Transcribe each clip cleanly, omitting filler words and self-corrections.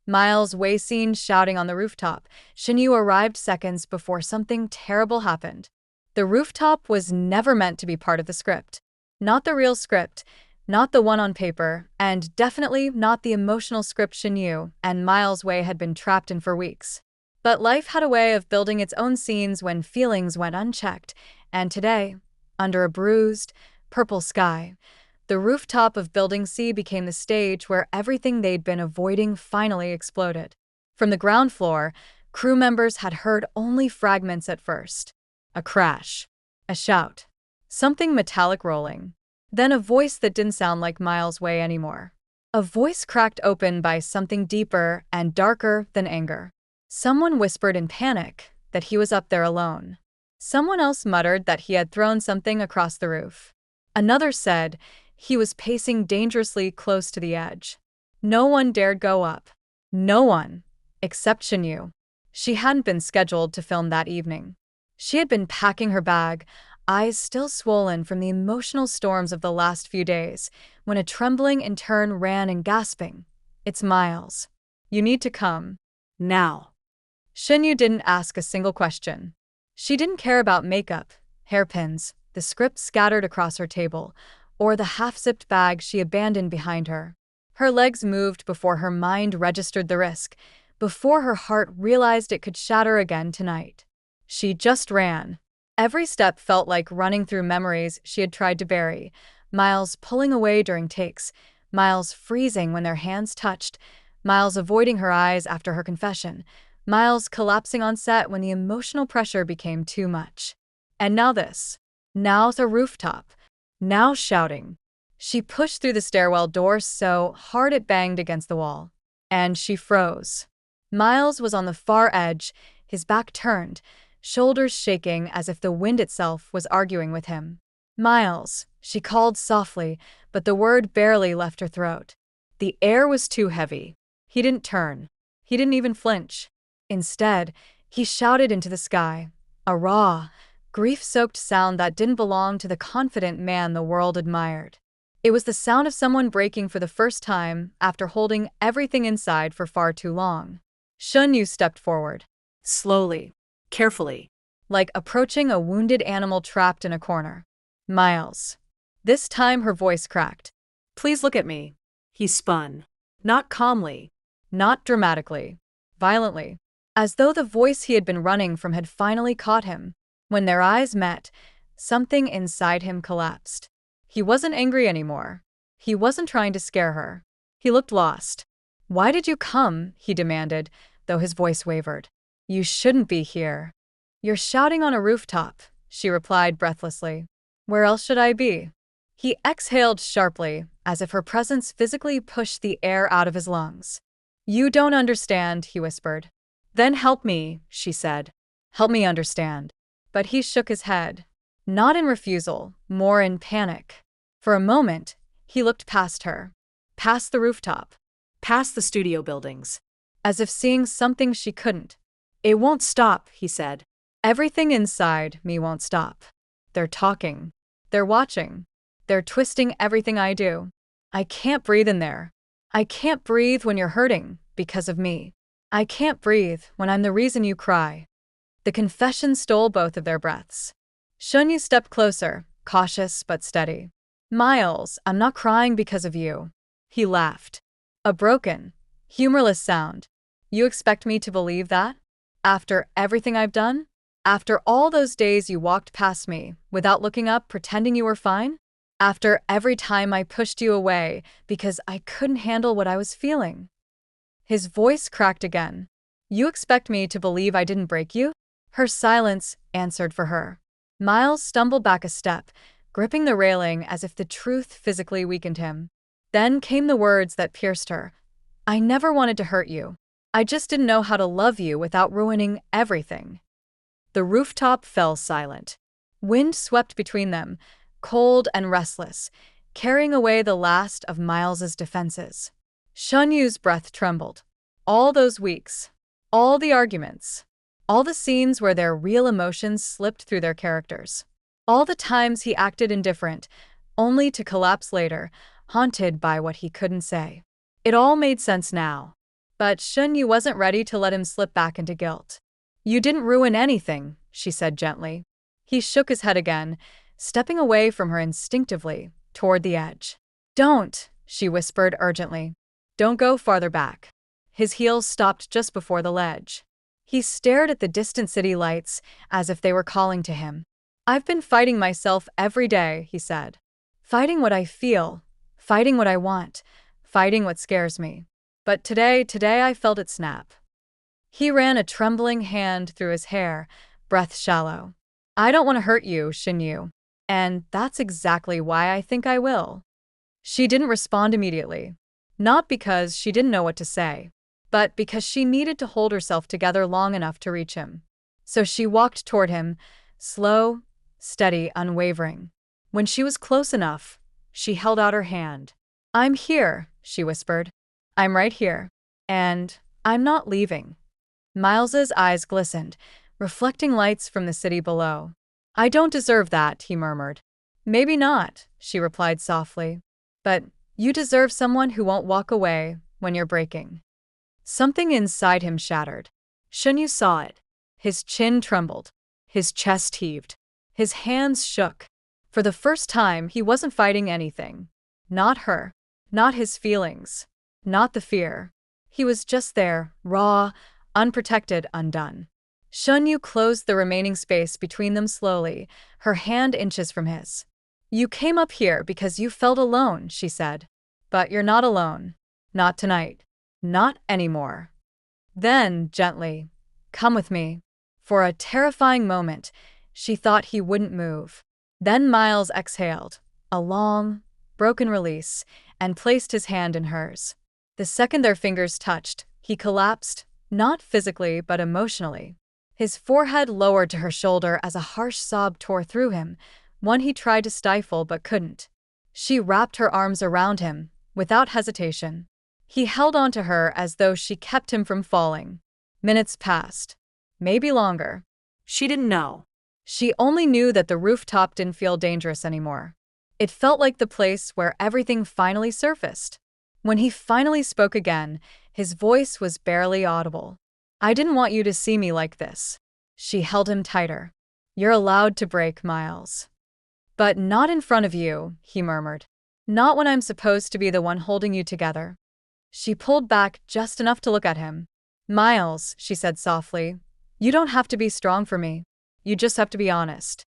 Miles Wei seen shouting on the rooftop. Shinu arrived seconds before something terrible happened. The rooftop was never meant to be part of the script. Not the real script, not the one on paper, and definitely not the emotional script Shinu and Miles Wei had been trapped in for weeks. But life had a way of building its own scenes when feelings went unchecked, and today, under a bruised, purple sky, the rooftop of Building C became the stage where everything they'd been avoiding finally exploded. From the ground floor, crew members had heard only fragments at first. A crash. A shout. Something metallic rolling. Then a voice that didn't sound like Miles Wei anymore. A voice cracked open by something deeper and darker than anger. Someone whispered in panic that he was up there alone. Someone else muttered that he had thrown something across the roof. Another said he was pacing dangerously close to the edge. No one dared go up. No one, except Shinu. She hadn't been scheduled to film that evening. She had been packing her bag, eyes still swollen from the emotional storms of the last few days, when a trembling intern ran in gasping. "It's Miles. You need to come. Now." Shinu didn't ask a single question. She didn't care about makeup, hairpins, the script scattered across her table, or the half-zipped bag she abandoned behind her. Her legs moved before her mind registered the risk, before her heart realized it could shatter again tonight. She just ran. Every step felt like running through memories she had tried to bury. Miles pulling away during takes, Miles freezing when their hands touched, Miles avoiding her eyes after her confession, Miles collapsing on set when the emotional pressure became too much. And now this. Now the rooftop. Now shouting. She pushed through the stairwell door so hard it banged against the wall. And she froze. Miles was on the far edge, his back turned, shoulders shaking as if the wind itself was arguing with him. "Miles," she called softly, but the word barely left her throat. The air was too heavy. He didn't turn. He didn't even flinch. Instead, he shouted into the sky, a raw, grief-soaked sound that didn't belong to the confident man the world admired. It was the sound of someone breaking for the first time after holding everything inside for far too long. Shen Yue stepped forward. Slowly, carefully, like approaching a wounded animal trapped in a corner. "Miles." This time her voice cracked. "Please look at me." He spun. Not calmly, not dramatically, violently, as though the voice he had been running from had finally caught him. When their eyes met, something inside him collapsed. He wasn't angry anymore. He wasn't trying to scare her. He looked lost. "Why did you come?" he demanded, though his voice wavered. "You shouldn't be here." "You're shouting on a rooftop," she replied breathlessly. "Where else should I be?" He exhaled sharply, as if her presence physically pushed the air out of his lungs. "You don't understand," he whispered. "Then help me," she said. "Help me understand." But he shook his head. Not in refusal, more in panic. For a moment, he looked past her. Past the rooftop. Past the studio buildings. As if seeing something she couldn't. "It won't stop," he said. "Everything inside me won't stop. They're talking. They're watching. They're twisting everything I do. I can't breathe in there. I can't breathe when you're hurting, because of me. I can't breathe when I'm the reason you cry." The confession stole both of their breaths. Shen Yue stepped closer, cautious but steady. "Miles, I'm not crying because of you." He laughed. A broken, humorless sound. "You expect me to believe that? After everything I've done? After all those days you walked past me, without looking up, pretending you were fine? After every time I pushed you away because I couldn't handle what I was feeling?" His voice cracked again. "You expect me to believe I didn't break you?" Her silence answered for her. Miles stumbled back a step, gripping the railing as if the truth physically weakened him. Then came the words that pierced her. "I never wanted to hurt you. I just didn't know how to love you without ruining everything." The rooftop fell silent. Wind swept between them, cold and restless, carrying away the last of Miles's defenses. Shen Yue's breath trembled. All those weeks, all the arguments, all the scenes where their real emotions slipped through their characters. All the times he acted indifferent, only to collapse later, haunted by what he couldn't say. It all made sense now. But Shen Yue wasn't ready to let him slip back into guilt. "You didn't ruin anything," she said gently. He shook his head again, stepping away from her instinctively, toward the edge. "Don't," she whispered urgently. "Don't go farther back." His heels stopped just before the ledge. He stared at the distant city lights as if they were calling to him. "I've been fighting myself every day," he said. "Fighting what I feel, fighting what I want, fighting what scares me. But today I felt it snap." He ran a trembling hand through his hair, breath shallow. "I don't want to hurt you, Shen Yue. And that's exactly why I think I will." She didn't respond immediately. Not because she didn't know what to say, but because she needed to hold herself together long enough to reach him. So she walked toward him, slow, steady, unwavering. When she was close enough, she held out her hand. "I'm here," she whispered. "I'm right here. And I'm not leaving." Miles's eyes glistened, reflecting lights from the city below. "I don't deserve that," he murmured. "Maybe not," she replied softly. "But you deserve someone who won't walk away when you're breaking." Something inside him shattered. Shen Yue saw it. His chin trembled. His chest heaved. His hands shook. For the first time, he wasn't fighting anything. Not her. Not his feelings. Not the fear. He was just there, raw, unprotected, undone. Shen Yue closed the remaining space between them slowly, her hand inches from his. "You came up here because you felt alone," she said. "But you're not alone. Not tonight. Not anymore." Then, gently, "Come with me." For a terrifying moment, she thought he wouldn't move. Then Miles exhaled, a long, broken release, and placed his hand in hers. The second their fingers touched, he collapsed, not physically but emotionally. His forehead lowered to her shoulder as a harsh sob tore through him, one he tried to stifle but couldn't. She wrapped her arms around him, without hesitation. He held on to her as though she kept him from falling. Minutes passed. Maybe longer. She didn't know. She only knew that the rooftop didn't feel dangerous anymore. It felt like the place where everything finally surfaced. When he finally spoke again, his voice was barely audible. "I didn't want you to see me like this." She held him tighter. "You're allowed to break, Miles." "But not in front of you," he murmured. "Not when I'm supposed to be the one holding you together." She pulled back just enough to look at him. "Miles," she said softly, "you don't have to be strong for me. You just have to be honest."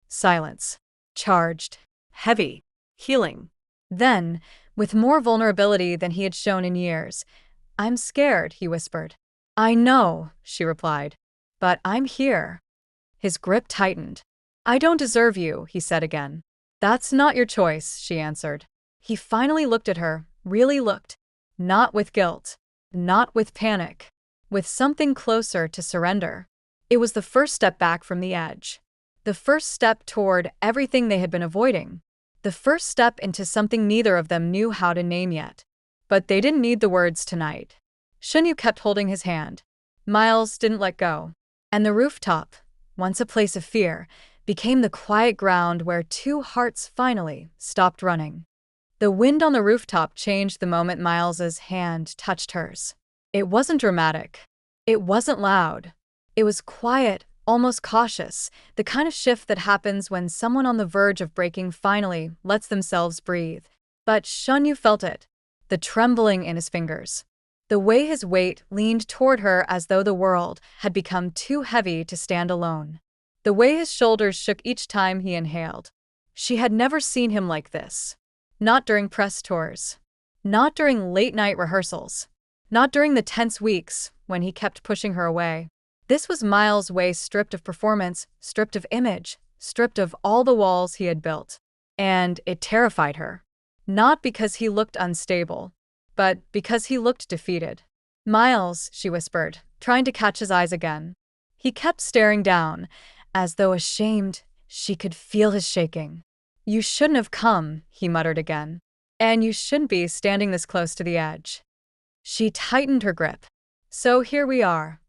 Silence. Charged. Heavy. Healing. Then, with more vulnerability than he had shown in years, "I'm scared," he whispered. "I know," she replied. "But I'm here." His grip tightened. "I don't deserve you," he said again. "That's not your choice," she answered. He finally looked at her, really looked. Not with guilt. Not with panic. With something closer to surrender. It was the first step back from the edge. The first step toward everything they had been avoiding. The first step into something neither of them knew how to name yet. But they didn't need the words tonight. Shen Yue kept holding his hand. Miles didn't let go. And the rooftop, once a place of fear, became the quiet ground where two hearts finally stopped running. The wind on the rooftop changed the moment Miles's hand touched hers. It wasn't dramatic. It wasn't loud. It was quiet, almost cautious, the kind of shift that happens when someone on the verge of breaking finally lets themselves breathe. But Shen Yue felt it, the trembling in his fingers. The way his weight leaned toward her as though the world had become too heavy to stand alone. The way his shoulders shook each time he inhaled. She had never seen him like this. Not during press tours. Not during late-night rehearsals. Not during the tense weeks when he kept pushing her away. This was Miles' way, stripped of performance, stripped of image, stripped of all the walls he had built. And it terrified her. Not because he looked unstable, but because he looked defeated. "Miles," she whispered, trying to catch his eyes again. He kept staring down, as though ashamed. She could feel his shaking. "You shouldn't have come," he muttered again. "And you shouldn't be standing this close to the edge." She tightened her grip. "So here we are."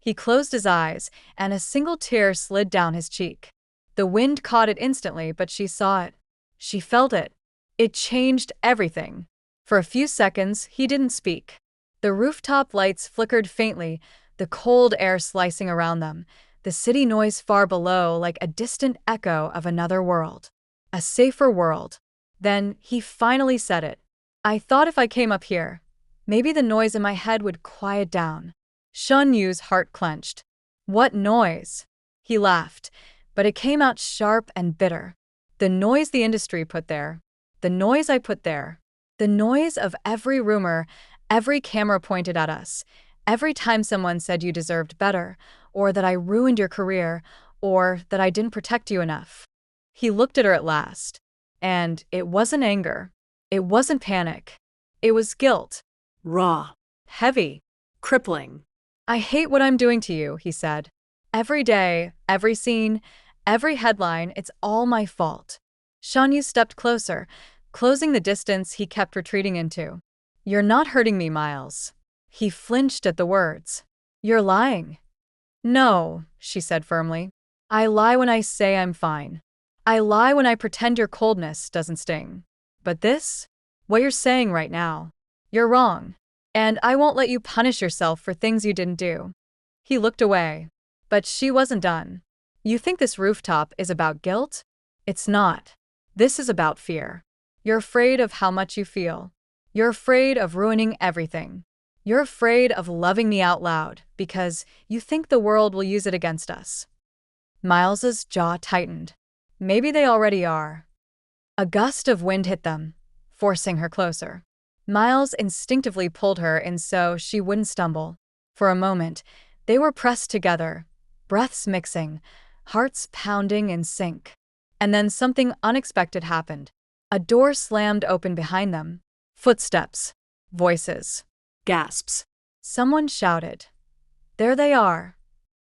He closed his eyes, and a single tear slid down his cheek. The wind caught it instantly, but she saw it. She felt it. It changed everything. For a few seconds, he didn't speak. The rooftop lights flickered faintly, the cold air slicing around them, the city noise far below like a distant echo of another world. A safer world. Then he finally said it. I thought if I came up here, maybe the noise in my head would quiet down. Shen Yu's heart clenched. What noise? He laughed, but it came out sharp and bitter. The noise the industry put there. The noise I put there. The noise of every rumor, every camera pointed at us, every time someone said you deserved better, or that I ruined your career, or that I didn't protect you enough. He looked at her at last. And it wasn't anger. It wasn't panic. It was guilt. Raw. Heavy. Crippling. I hate what I'm doing to you, he said. Every day, every scene, every headline, it's all my fault. Shen Yue stepped closer, closing the distance he kept retreating into. You're not hurting me, Miles. He flinched at the words. You're lying. No, she said firmly. I lie when I say I'm fine. I lie when I pretend your coldness doesn't sting. But this? What you're saying right now. You're wrong. And I won't let you punish yourself for things you didn't do. He looked away. But she wasn't done. You think this rooftop is about guilt? It's not. This is about fear. You're afraid of how much you feel. You're afraid of ruining everything. You're afraid of loving me out loud because you think the world will use it against us. Miles's jaw tightened. Maybe they already are. A gust of wind hit them, forcing her closer. Miles instinctively pulled her in so she wouldn't stumble. For a moment, they were pressed together, breaths mixing, hearts pounding in sync. And then something unexpected happened. A door slammed open behind them. Footsteps. Voices. Gasps. Someone shouted. There they are.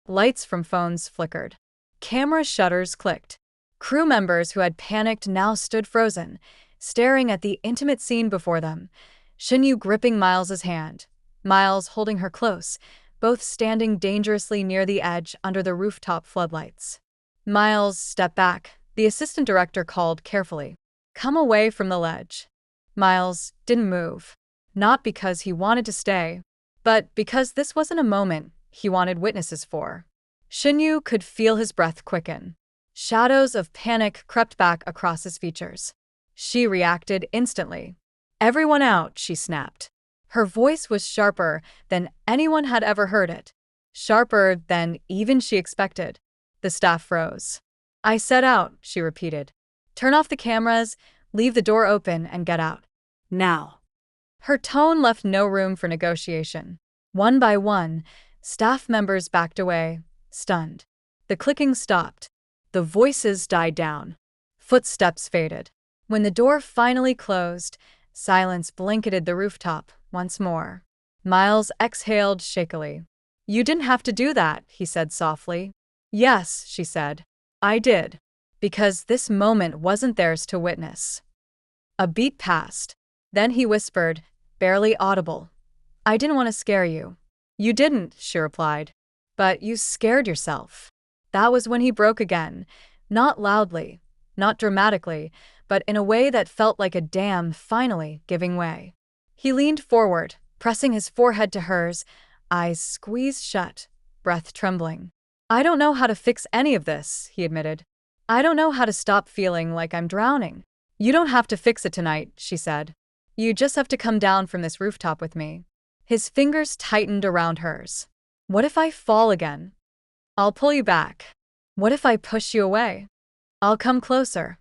Lights from phones flickered. Camera shutters clicked. Crew members who had panicked now stood frozen, staring at the intimate scene before them. Shen Yue gripping Miles's hand, Miles holding her close, both standing dangerously near the edge under the rooftop floodlights. Miles stepped back. The assistant director called carefully. Come away from the ledge. Miles didn't move. Not because he wanted to stay, but because this wasn't a moment he wanted witnesses for. Shen Yue could feel his breath quicken. Shadows of panic crept back across his features. She reacted instantly. Everyone out, she snapped. Her voice was sharper than anyone had ever heard it. Sharper than even she expected. The staff froze. I said out, she repeated. Turn off the cameras, leave the door open, and get out. Now. Her tone left no room for negotiation. One by one, staff members backed away, stunned. The clicking stopped. The voices died down. Footsteps faded. When the door finally closed, silence blanketed the rooftop once more. Miles exhaled shakily. You didn't have to do that, he said softly. Yes, she said. I did. Because this moment wasn't theirs to witness. A beat passed. Then he whispered, barely audible. I didn't want to scare you. You didn't, she replied. But you scared yourself. That was when he broke again, not loudly, not dramatically, but in a way that felt like a dam finally giving way. He leaned forward, pressing his forehead to hers, eyes squeezed shut, breath trembling. I don't know how to fix any of this, he admitted. I don't know how to stop feeling like I'm drowning. You don't have to fix it tonight, she said. You just have to come down from this rooftop with me. His fingers tightened around hers. What if I fall again? I'll pull you back. What if I push you away? I'll come closer.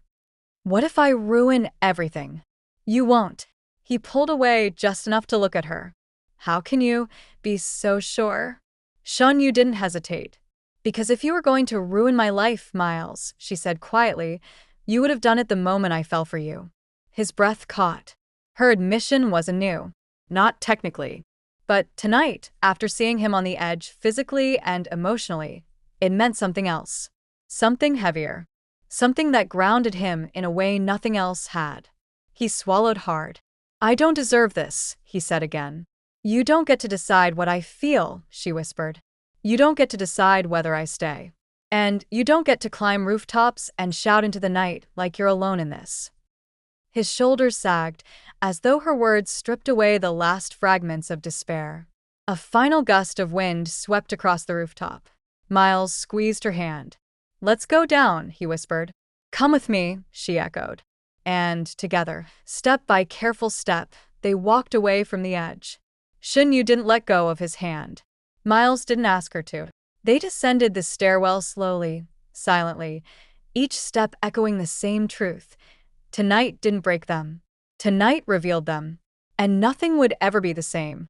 What if I ruin everything? You won't. He pulled away just enough to look at her. How can you be so sure? Shen Yue didn't hesitate. Because if you were going to ruin my life, Miles, she said quietly, you would have done it the moment I fell for you. His breath caught. Her admission wasn't new. Not technically. But tonight, after seeing him on the edge physically and emotionally, it meant something else. Something heavier. Something that grounded him in a way nothing else had. He swallowed hard. I don't deserve this, he said again. You don't get to decide what I feel, she whispered. You don't get to decide whether I stay. And you don't get to climb rooftops and shout into the night like you're alone in this. His shoulders sagged, as though her words stripped away the last fragments of despair. A final gust of wind swept across the rooftop. Miles squeezed her hand. "Let's go down," he whispered. "Come with me," she echoed. And together, step by careful step, they walked away from the edge. Shen Yue didn't let go of his hand. Miles didn't ask her to. They descended the stairwell slowly, silently, each step echoing the same truth. Tonight didn't break them. Tonight revealed them. And nothing would ever be the same.